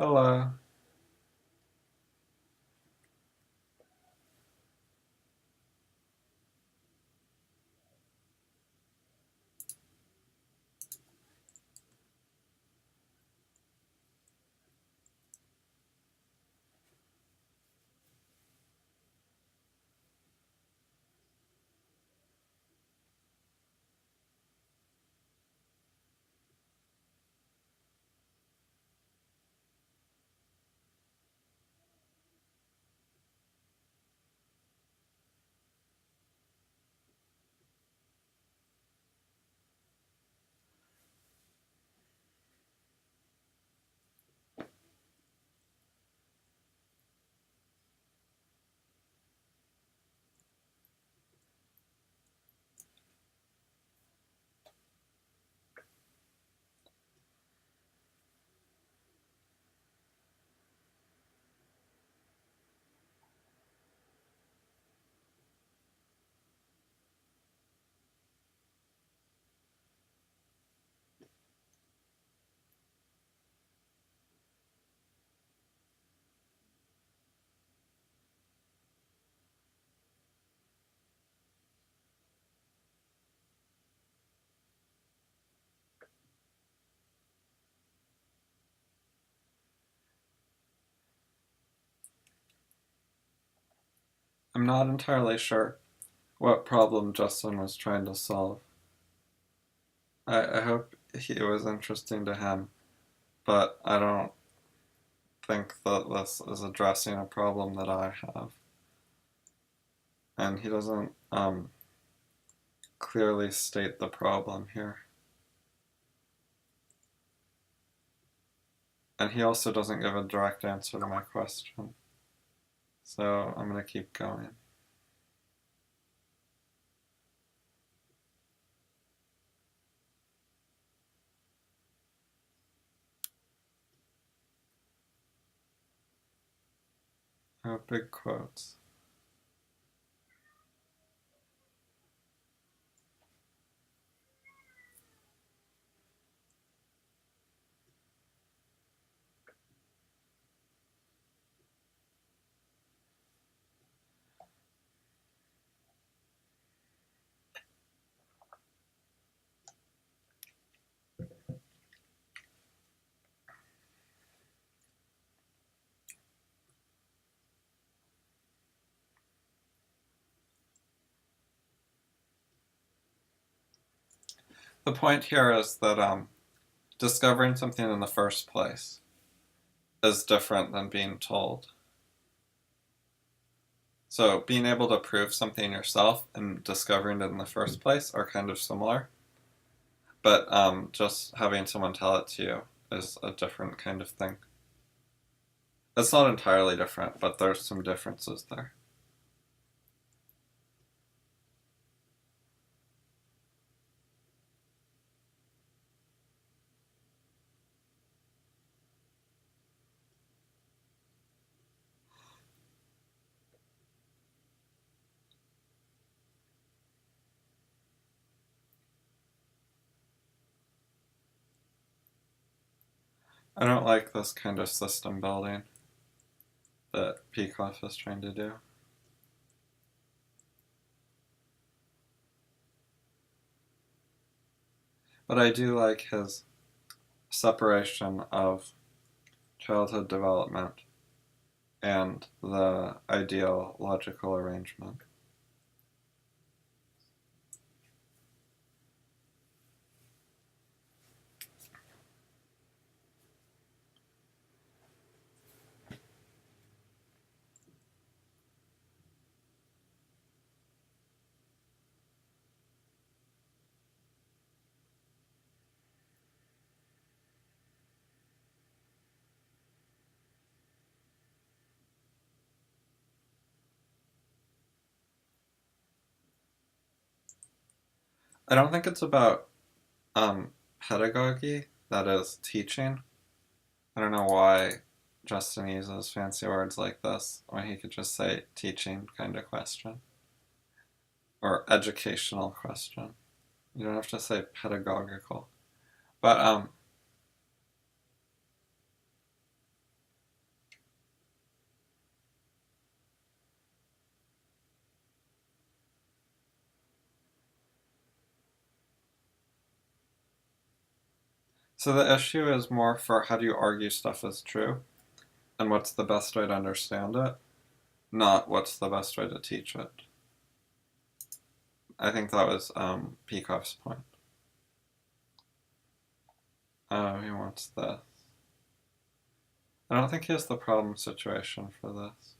Hello. I'm not entirely sure what problem Justin was trying to solve. I hope it was interesting to him, but I don't think that this is addressing a problem that I have. And he doesn't clearly state the problem here. And he also doesn't give a direct answer to my question. So I'm going to keep going. Oh, big quotes. The point here is that discovering something in the first place is different than being told. So being able to prove something yourself and discovering it in the first place are kind of similar, but just having someone tell it to you is a different kind of thing. It's not entirely different, but there's some differences there. I don't like this kind of system building that Peikoff is trying to do. But I do like his separation of childhood development and the ideal logical arrangement. I don't think it's about pedagogy, that is, teaching. I don't know why Justin uses fancy words like this when he could just say teaching kind of question or educational question. You don't have to say pedagogical. But So the issue is more for how do you argue stuff is true, and what's the best way to understand it, not what's the best way to teach it. I think that was Peikoff's point. Oh, he wants this. I don't think he has the problem situation for this.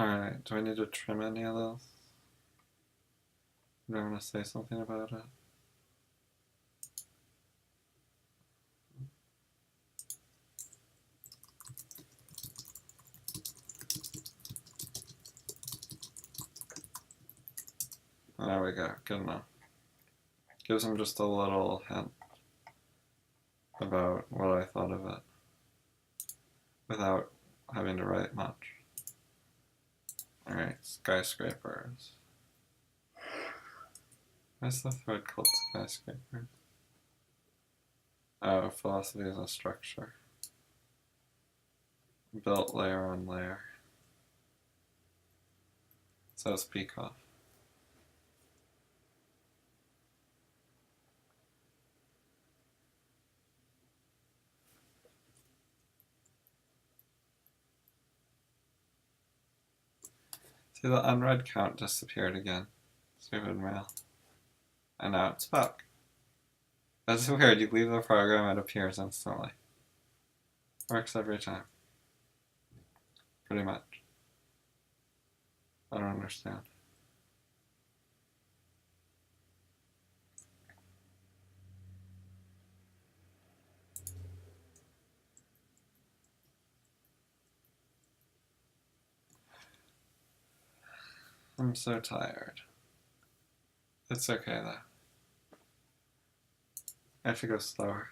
Alright, do I need to trim any of this? Do I want to say something about it? There we go, good enough. Gives him just a little hint about what I thought of it without having to write much. Alright, skyscrapers. Why's the thread called skyscrapers? Oh, philosophy is a structure. Built layer on layer. Says Peikoff. See, the unread count disappeared again. Stupid mail. And now it's back. That's weird, you leave the program, it appears instantly. Works every time. Pretty much. I don't understand. I'm so tired. It's okay though. I have to go slower.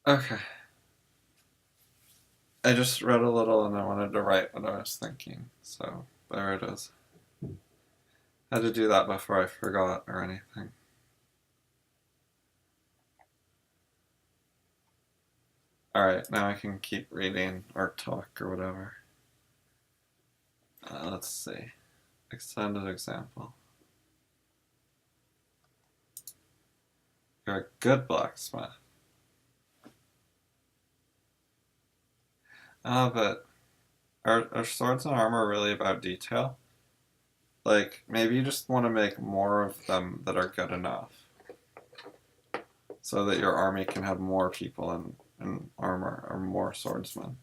Okay. I just read a little and I wanted to write what I was thinking, so there it is. I had to do that before I forgot or anything. Alright, now I can keep reading or talk or whatever. Let's see. Extended example. You're a good blacksmith. But are swords and armor really about detail? Like, maybe you just want to make more of them that are good enough so that your army can have more people in armor or more swordsmen.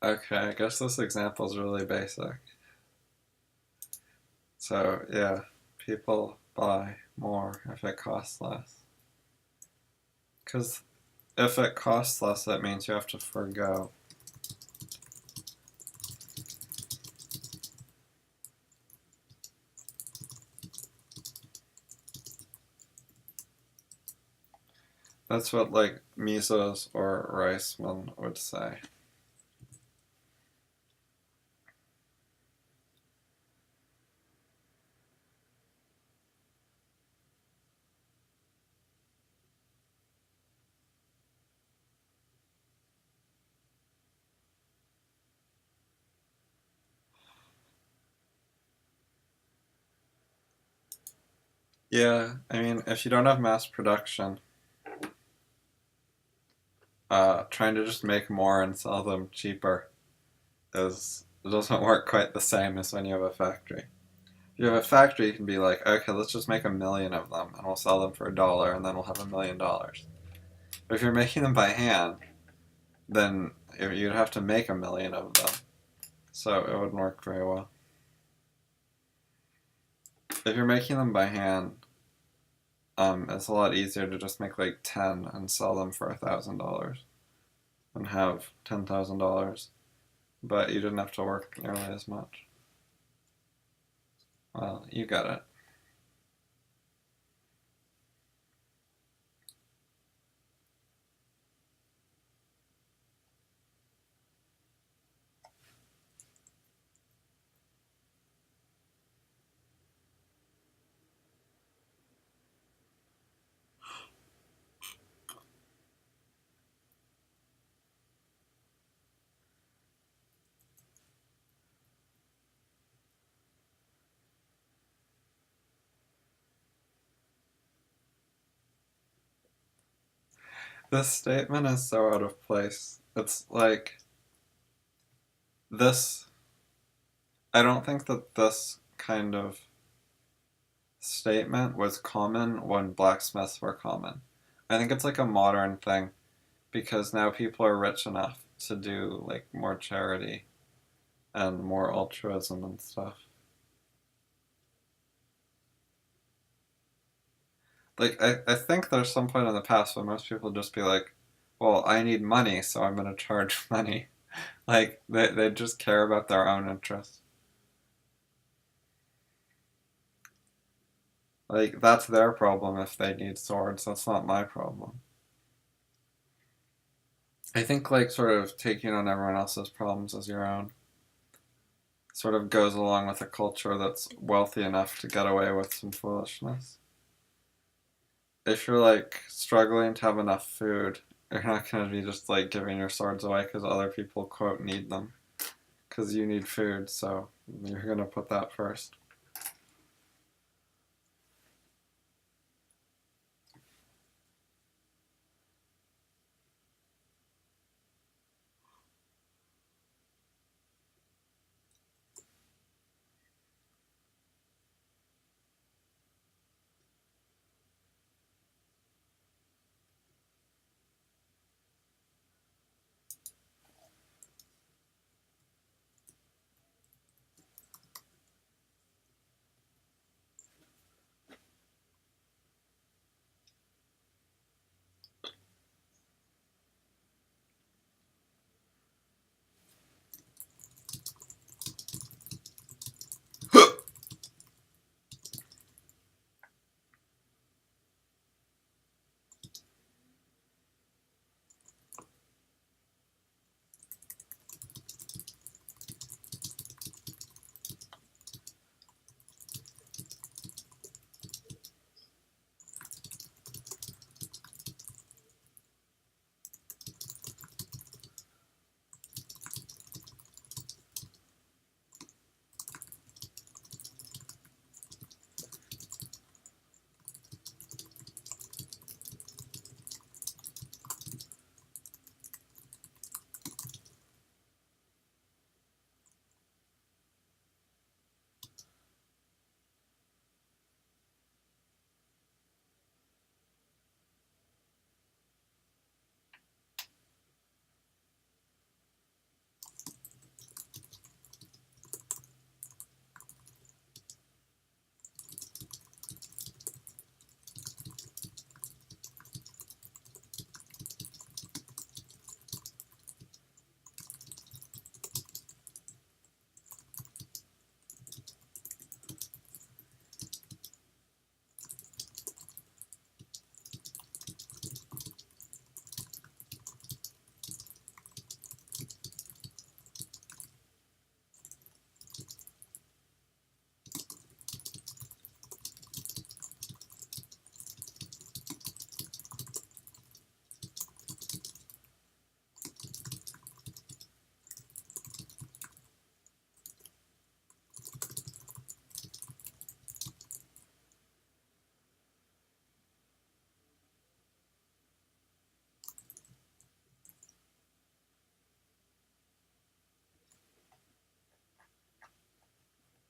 Okay, I guess this example is really basic. So, yeah, people buy more if it costs less. Because if it costs less, that means you have to forgo. That's what, like, Mises or Reisman would say. Yeah, I mean, if you don't have mass production, trying to just make more and sell them cheaper it doesn't work quite the same as when you have a factory. If you have a factory, you can be like, okay, let's just make 1,000,000 of them, and we'll sell them for $1, and then we'll have $1,000,000. But if you're making them by hand, then you'd have to make 1,000,000 of them, so it wouldn't work very well. If you're making them by hand, it's a lot easier to just make like 10 and sell them for $1,000 and have $10,000, but you didn't have to work nearly as much. Well, you got it. This statement is so out of place. It's like this. I don't think that this kind of statement was common when blacksmiths were common. I think it's like a modern thing because now people are rich enough to do like more charity and more altruism and stuff. Like I think there's some point in the past when most people just be like, well, I need money, so I'm gonna charge money. Like they just care about their own interests. Like that's their problem if they need swords. That's not my problem. I think like sort of taking on everyone else's problems as your own sort of goes along with a culture that's wealthy enough to get away with some foolishness. If you're like struggling to have enough food, you're not going to be just like giving your swords away because other people quote need them because you need food, so you're going to put that first.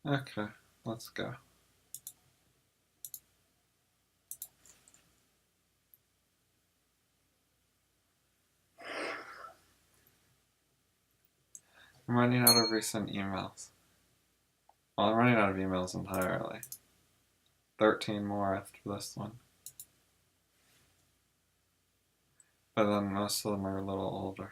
Okay, let's go. I'm running out of recent emails. Well, I'm running out of emails entirely. 13 more after this one. But then most of them are a little older.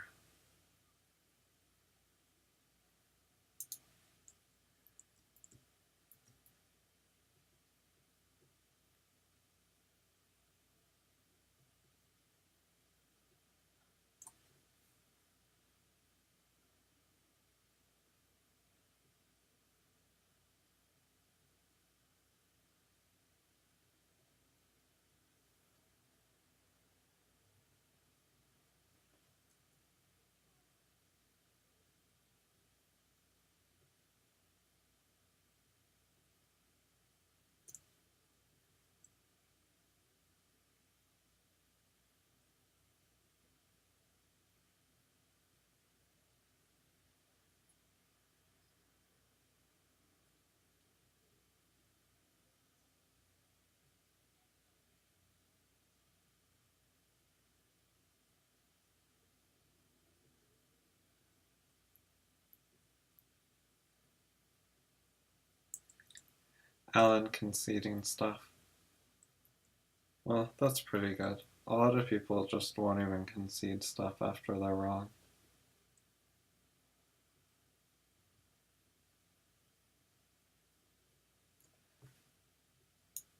Ellen conceding stuff. Well, that's pretty good. A lot of people just won't even concede stuff after they're wrong.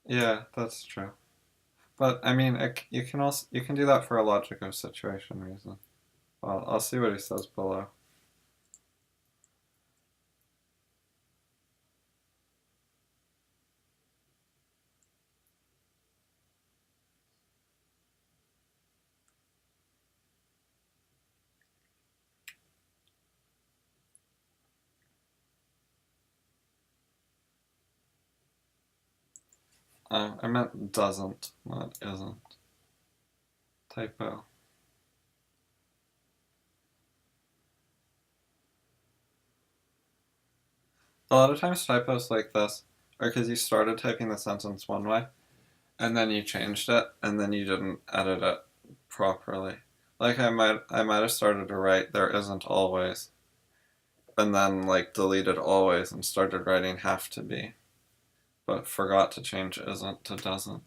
Yeah, that's true. But I mean, you can do that for a logic of situation reason. Well, I'll see what he says below. I meant doesn't, not isn't. Typo. A lot of times typos like this are because you started typing the sentence one way, and then you changed it, and then you didn't edit it properly. Like I might have started to write there isn't always, and then like deleted always and started writing have to be, but forgot to change isn't to doesn't.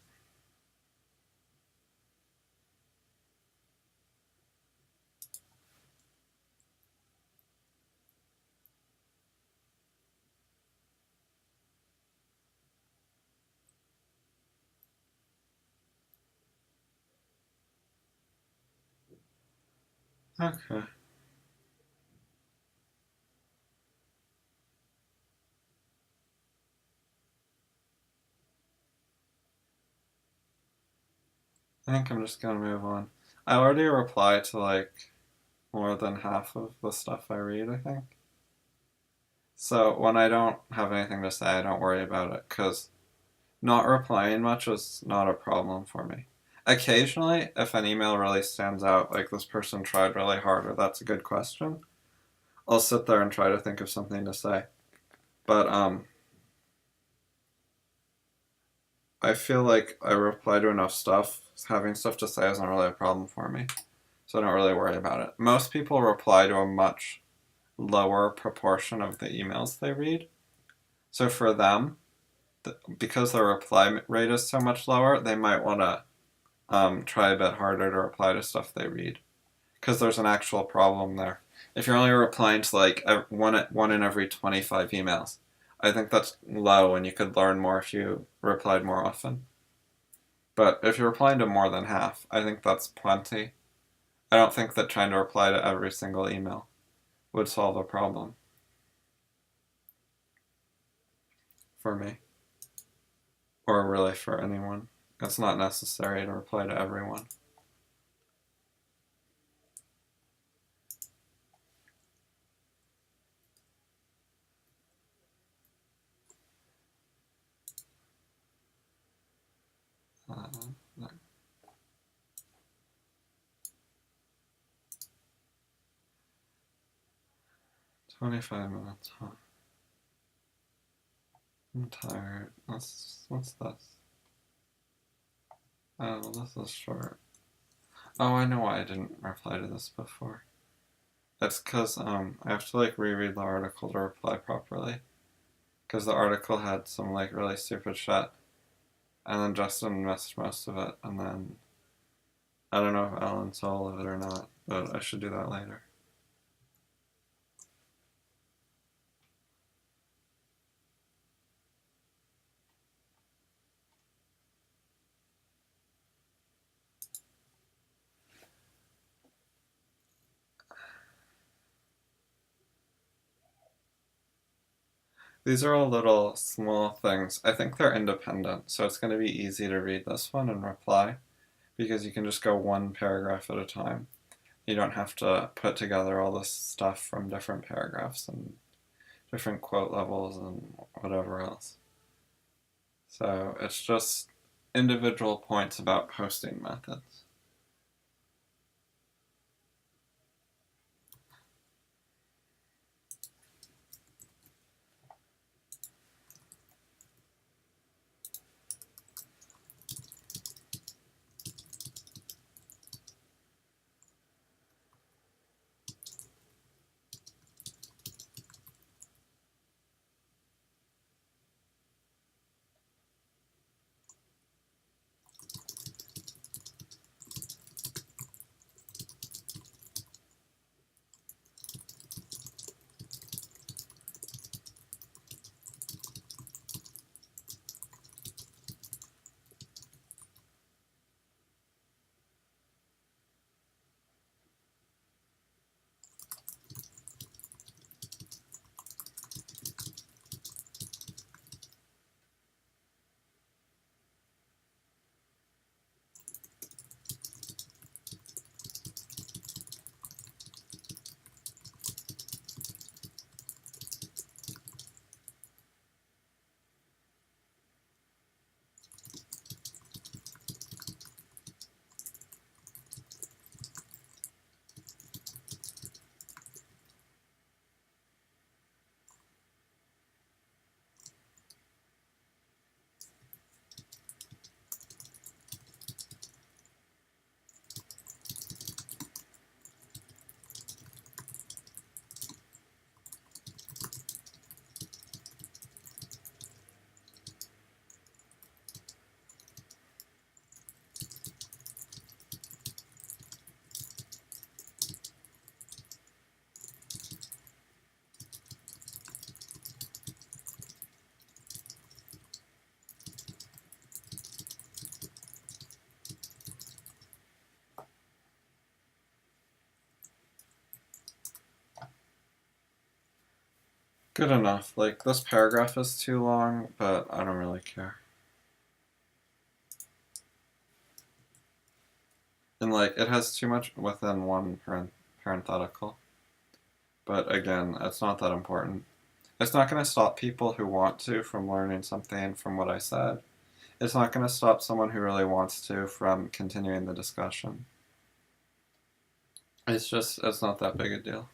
Okay. I think I'm just gonna move on. I already replied to like more than half of the stuff I read, I think. So when I don't have anything to say, I don't worry about it, because not replying much is not a problem for me. Occasionally, if an email really stands out, like this person tried really hard or that's a good question, I'll sit there and try to think of something to say. But I feel like I reply to enough stuff. Having stuff to say isn't really a problem for me, so I don't really worry about it. Most people reply to a much lower proportion of the emails they read. So for them, because their reply rate is so much lower, they might want to try a bit harder to reply to stuff they read, because there's an actual problem there. If you're only replying to like one in every 25 emails, I think that's low, and you could learn more if you replied more often. But if you're replying to more than half, I think that's plenty. I don't think that trying to reply to every single email would solve a problem for me, or really for anyone. It's not necessary to reply to everyone. No. 25 minutes, huh? I'm tired. What's this? Oh, this is short. Oh, I know why I didn't reply to this before. It's because I have to like reread the article to reply properly. Because the article had some like really stupid shit, and then Justin missed most of it, and then I don't know if Ellen saw all of it or not, but I should do that later. These are all little small things. I think they're independent, so it's going to be easy to read this one and reply, because you can just go one paragraph at a time. You don't have to put together all this stuff from different paragraphs and different quote levels and whatever else. So it's just individual points about posting methods. Good enough. Like, this paragraph is too long, but I don't really care. And, like, it has too much within one parenthetical. But again, it's not that important. It's not going to stop people who want to from learning something from what I said. It's not going to stop someone who really wants to from continuing the discussion. It's not that big a deal.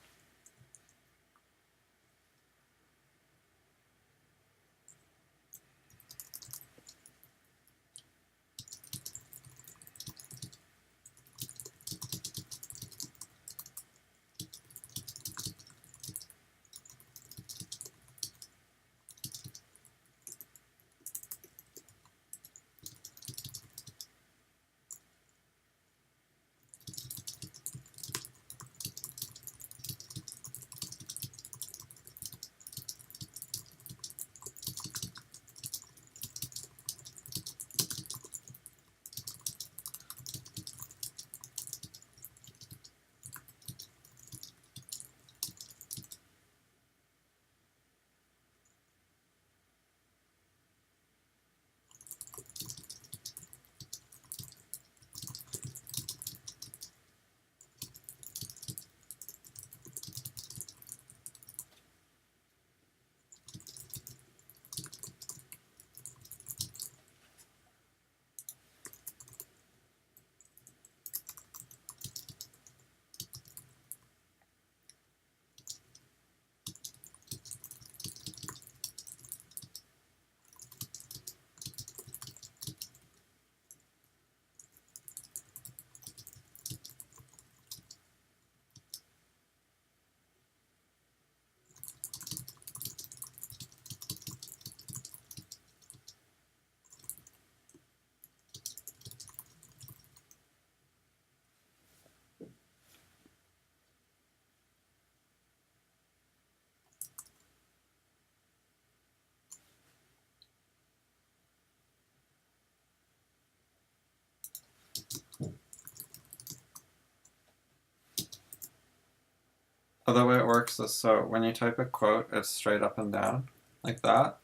The way it works is, so when you type a quote, it's straight up and down, like that.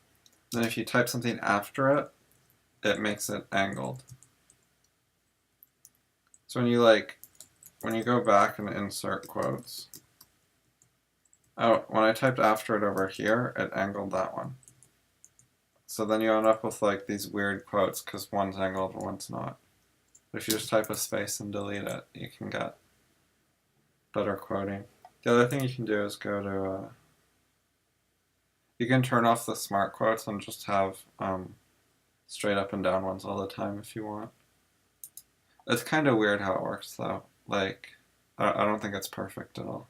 Then if you type something after it, it makes it angled. So when you go back and insert quotes, oh, when I typed after it over here, it angled that one. So then you end up with like these weird quotes because one's angled and one's not. But if you just type a space and delete it, you can get better quoting. The other thing you can do is go to, you can turn off the smart quotes and just have straight up and down ones all the time if you want. It's kind of weird how it works though. Like, I don't think it's perfect at all.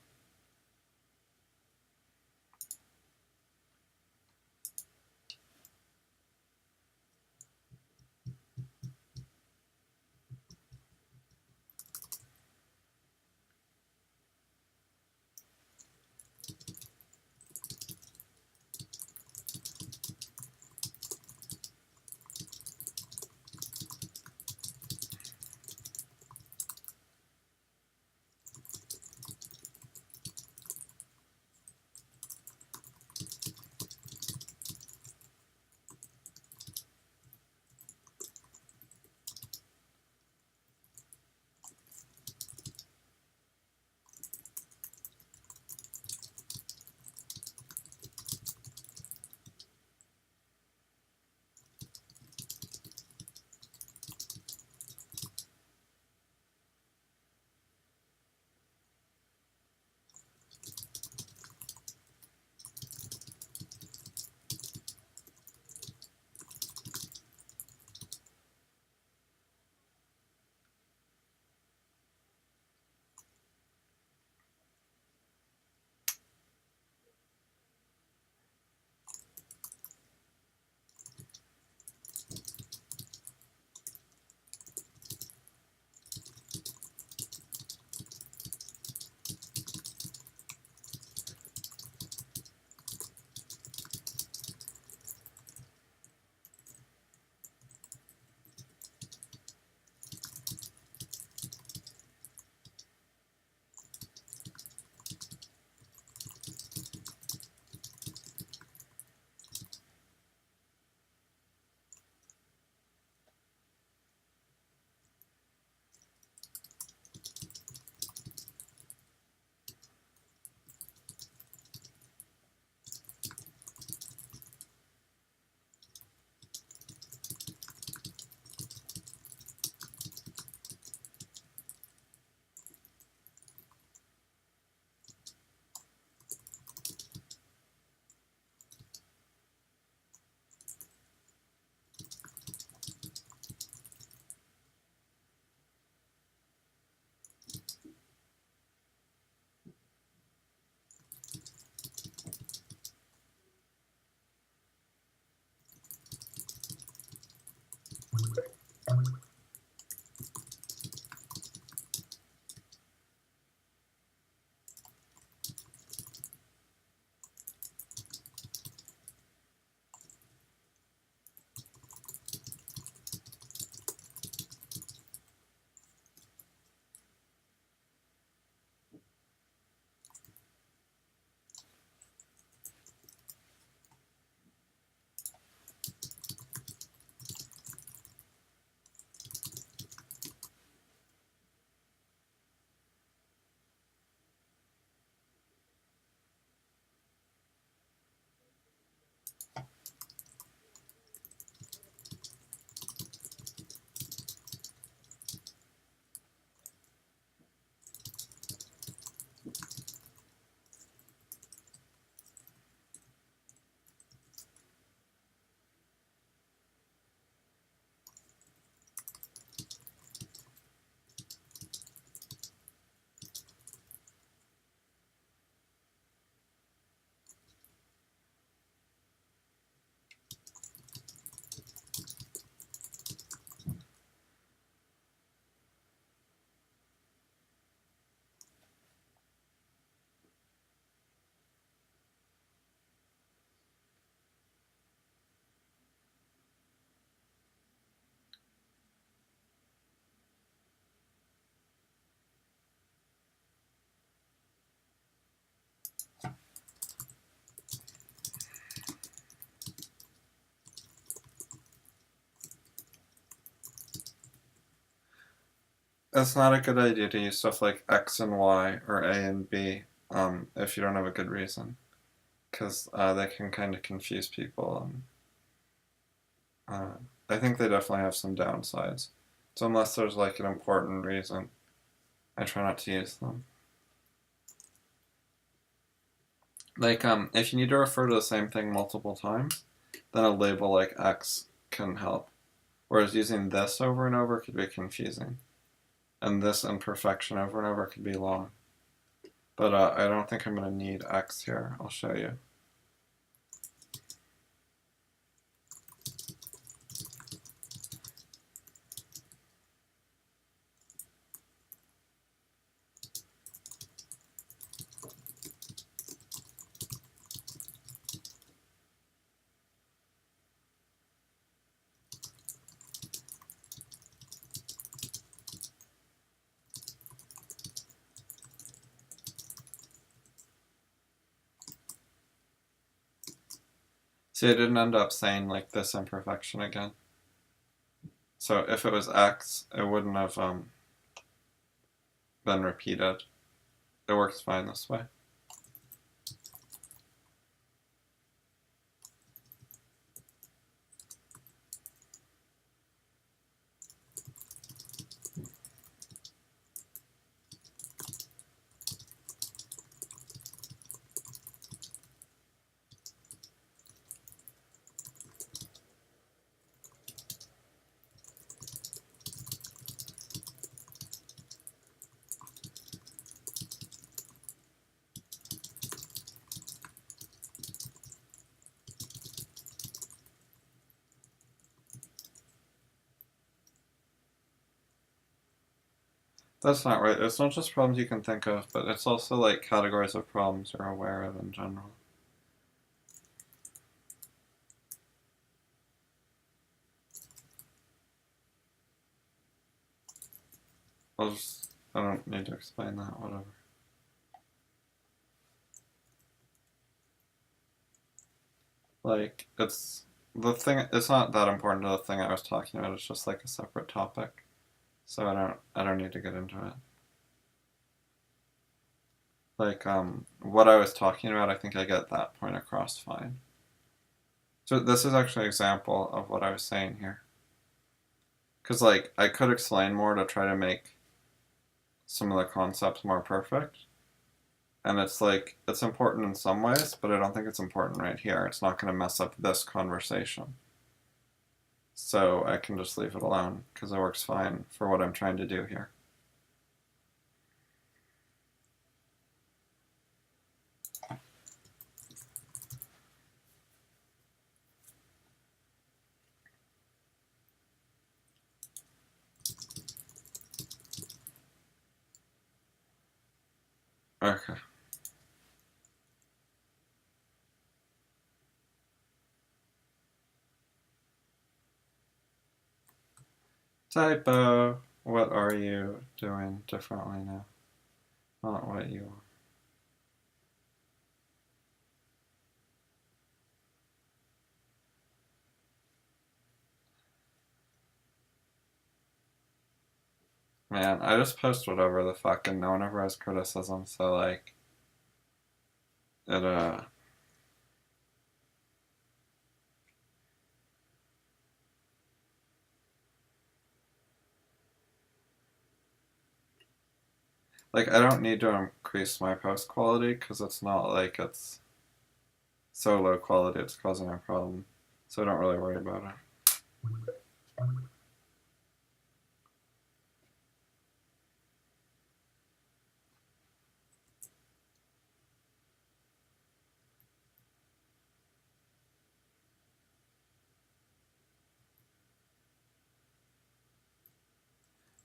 it's not a good idea to use stuff like X and Y or A and B if you don't have a good reason, because they can kind of confuse people. I think they definitely have some downsides. So unless there's like an important reason, I try not to use them. Like, if you need to refer to the same thing multiple times, then a label like X can help. Whereas using this over and over could be confusing. And this imperfection over and over could be long. But I don't think I'm going to need X here. I'll show you. See, I didn't end up saying like this imperfection again. So if it was X, it wouldn't have been repeated. It works fine this way. That's not right. It's not just problems you can think of, but it's also like categories of problems you're aware of in general. I don't need to explain that, whatever. Like, it's not that important to the thing I was talking about, it's just like a separate topic. So I don't need to get into it. Like, what I was talking about, I think I get that point across fine. So this is actually an example of what I was saying here. Because, like, I could explain more to try to make some of the concepts more perfect. And it's like, it's important in some ways, but I don't think it's important right here. It's not going to mess up this conversation. So I can just leave it alone, because it works fine for what I'm trying to do here. Okay. Typo. What are you doing differently now? Not what you are. Man, I just post whatever the fuck and no one ever has criticism, so like it like I don't need to increase my post quality because it's not like it's so low quality it's causing a problem. So I don't really worry about it.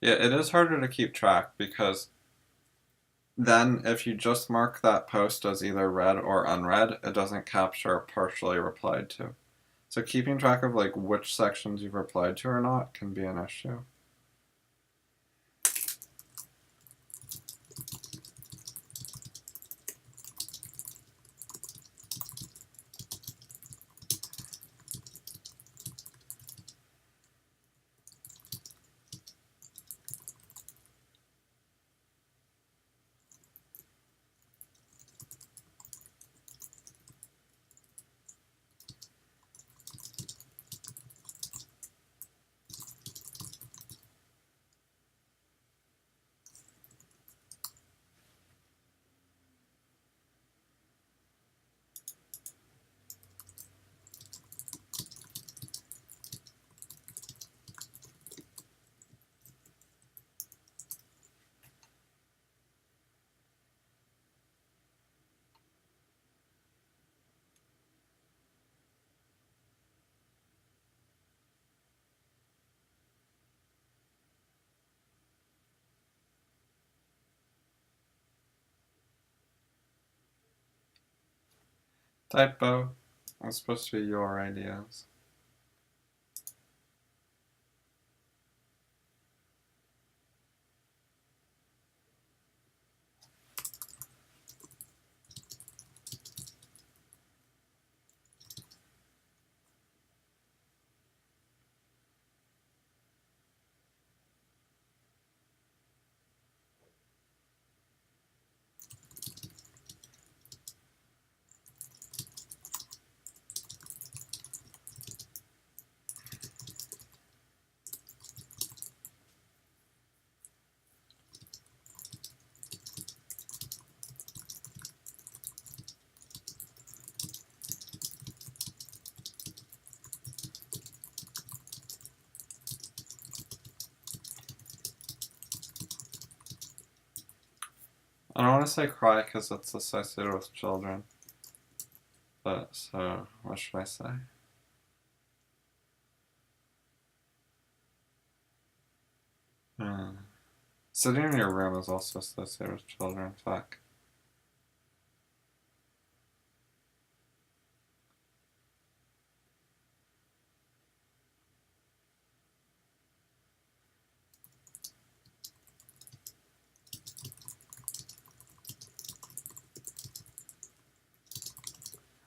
Yeah, it is harder to keep track because then if you just mark that post as either read or unread, it doesn't capture partially replied to. So keeping track of like which sections you've replied to or not can be an issue. Typo. It's supposed to be your ideas. I don't want to say cry because it's associated with children. But, so, what should I say? Sitting in your room is also associated with children. Fuck.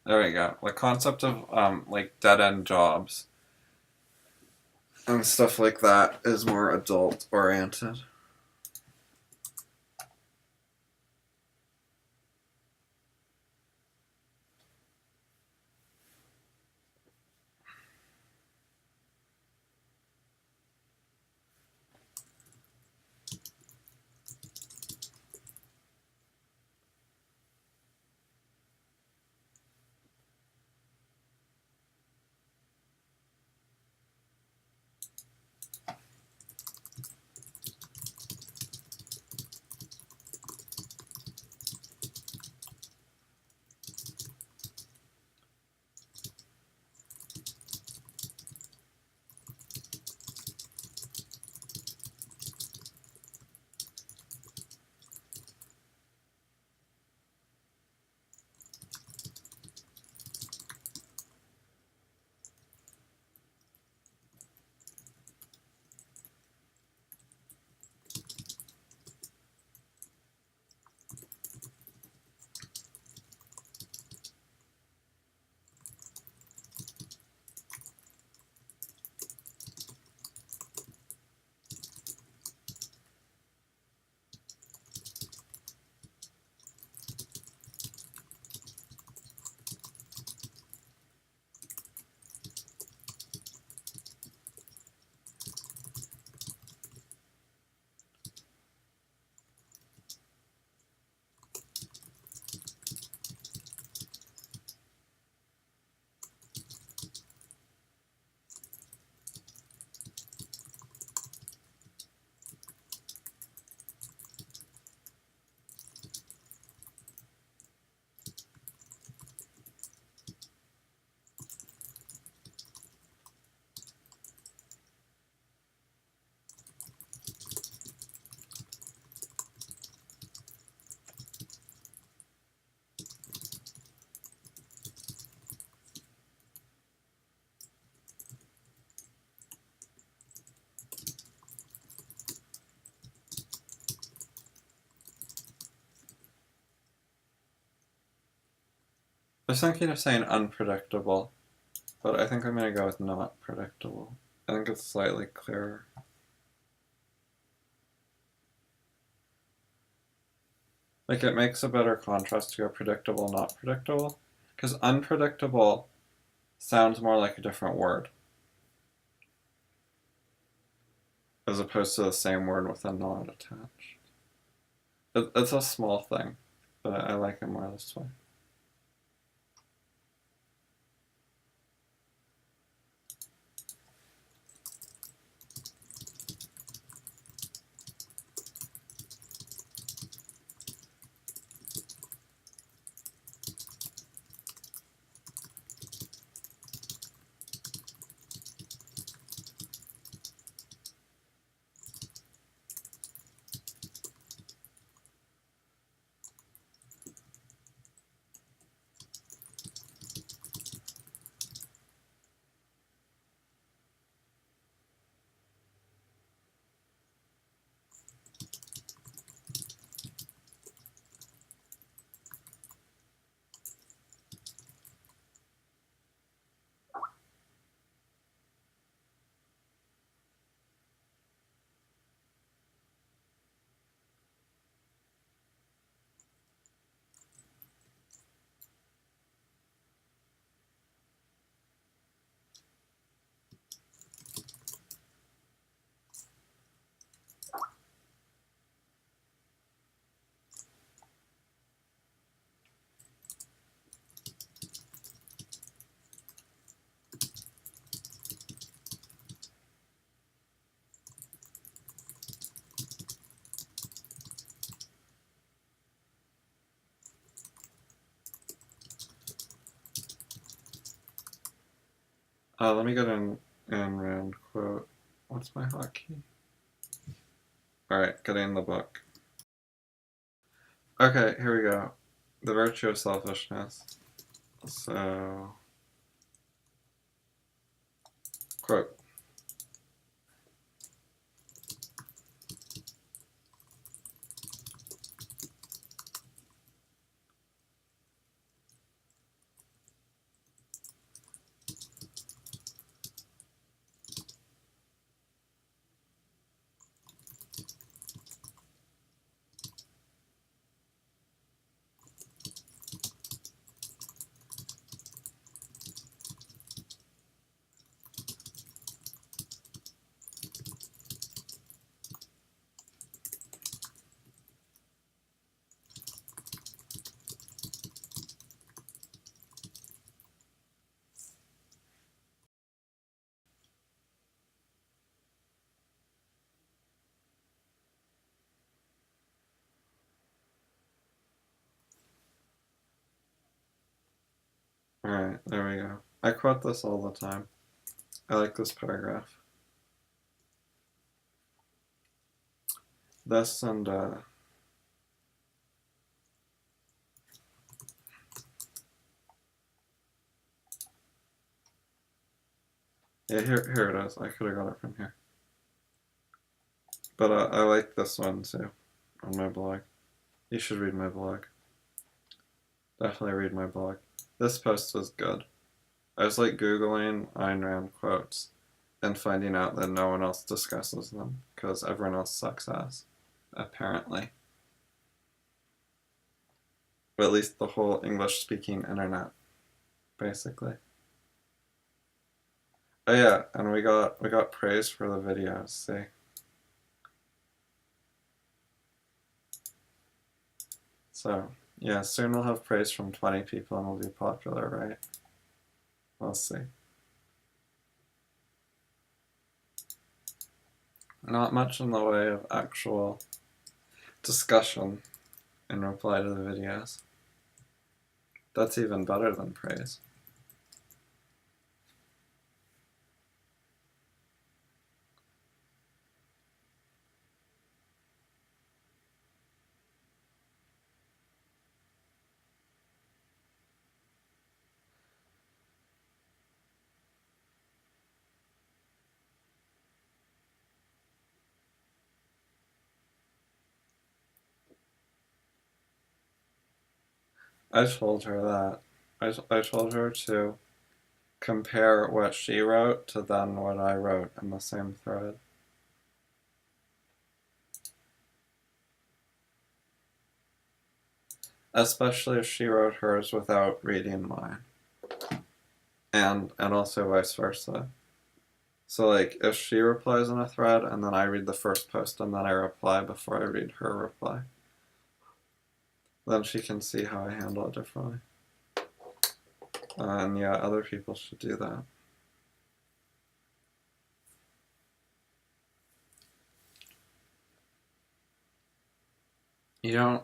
There we go. The concept of like dead-end jobs and stuff like that is more adult-oriented. I was thinking of saying unpredictable, but I think I'm going to go with not predictable. I think it's slightly clearer. Like, it makes a better contrast to go predictable, not predictable. Because unpredictable sounds more like a different word, as opposed to the same word with a not attached. It's a small thing, but I like it more this way. Let me get an Rand quote. What's my hotkey? Alright, getting the book. Okay, here we go. The virtue of selfishness. So, quote. Alright, there we go. I quote this all the time. I like this paragraph. This and, yeah, here it is. I could have got it from here. But I like this one too, on my blog. You should read my blog. Definitely read my blog. This post was good. I was like Googling Ayn Rand quotes and finding out that no one else discusses them because everyone else sucks ass, apparently. But at least the whole English-speaking internet, basically. Oh yeah, and we got praise for the videos, see? So, yeah, soon we'll have praise from 20 people and we'll be popular, right? We'll see. Not much in the way of actual discussion in reply to the videos. That's even better than praise. I told her that. I told her to compare what she wrote to then what I wrote in the same thread. Especially if she wrote hers without reading mine. And also vice versa. So like if she replies in a thread and then I read the first post and then I reply before I read her reply, then she can see how I handle it differently. And yeah, other people should do that. You don't.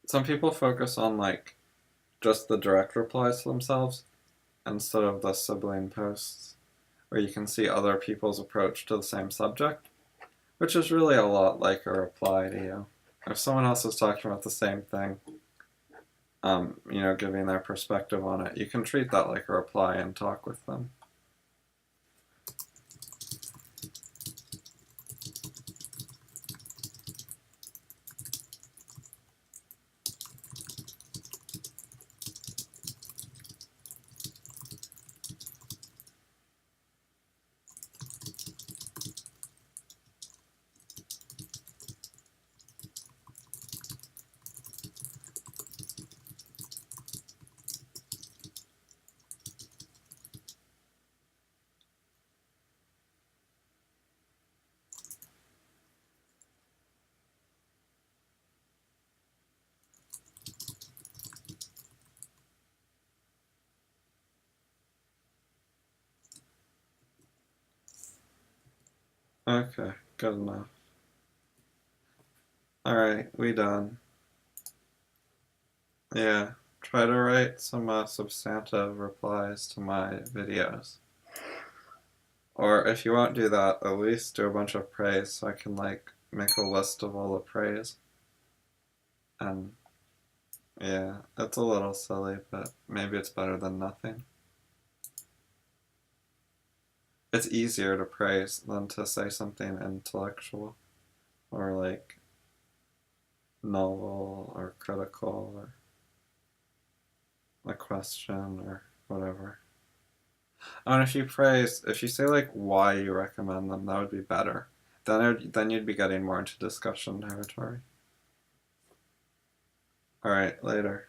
Some people focus on like just the direct replies to themselves instead of the sibling posts where you can see other people's approach to the same subject, which is really a lot like a reply to you. If someone else is talking about the same thing, giving their perspective on it, you can treat that like a reply and talk with them. Okay, good enough. Alright, we done. Yeah, try to write some substantive replies to my videos. Or if you won't do that, at least do a bunch of praise so I can like make a list of all the praise. And yeah, it's a little silly, but maybe it's better than nothing. It's easier to praise than to say something intellectual or like novel or critical or a question or whatever. And if you say like why you recommend them, that would be better. Then you'd be getting more into discussion territory. All right, later.